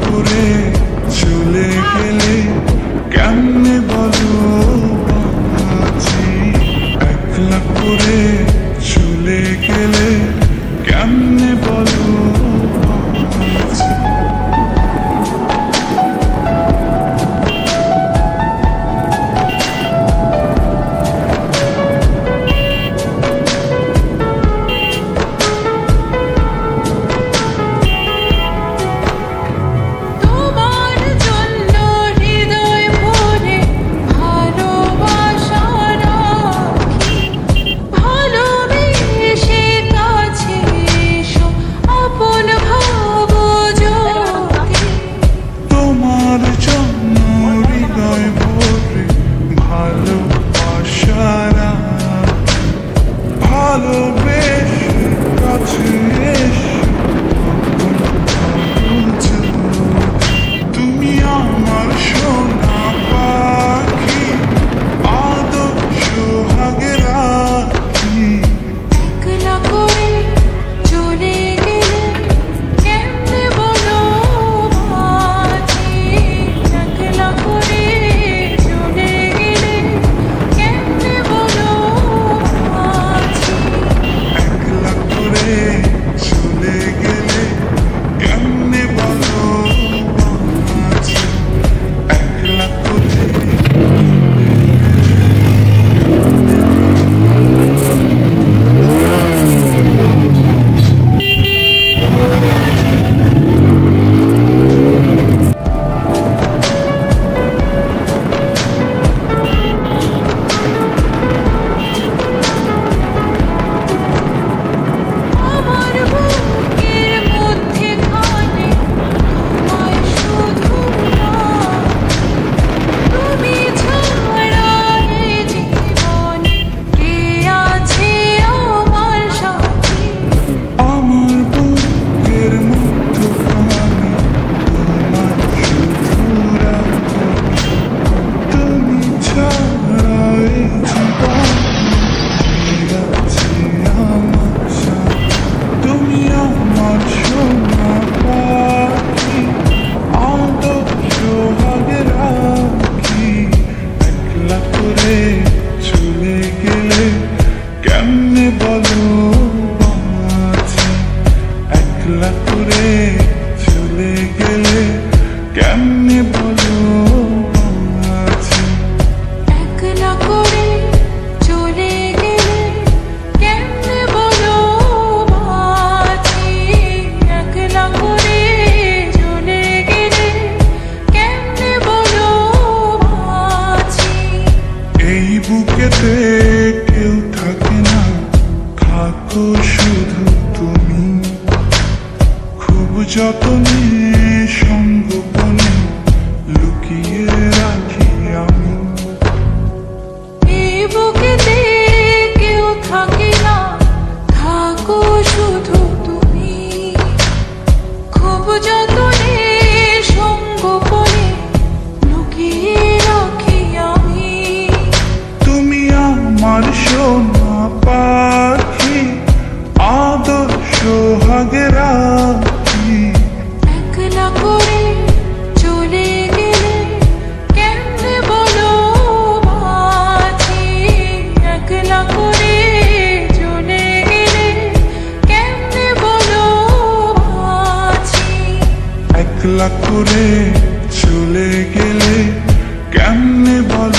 করে চলে গেলে কেমনে বলো বাঁচি, একলা করে চলে গেলে কেমনে বলো বাঁচি। একলা করে চলে গেলে কেমনে বলো বাঁচি, একলা করে চলে গেলে কেমনে বলো বাঁচি, একলা করে চলে গেলে কেমনে বলো বাঁচি। এই বুকেতে কেউ থাকে না, থাকো শুধু তুমি, খুব যতনে সঙ্গোপনে লুকিয়ে রাখি আমি। এই বুকেতে কেউ থাকে না, থাকো শুধু তুমি, খুব যতনে সঙ্গোপনে লুকিয়ে রাখি আমি। তুমি আমার সোনা পাখি, আদর সোহাগে রাখি। একলা করে চলে গেলে কেমনে বলো বাঁচি, একলা করে চলে গেলে কেমনে বলো বাঁচি। একলা করে চলে গেলে কেমনে বলো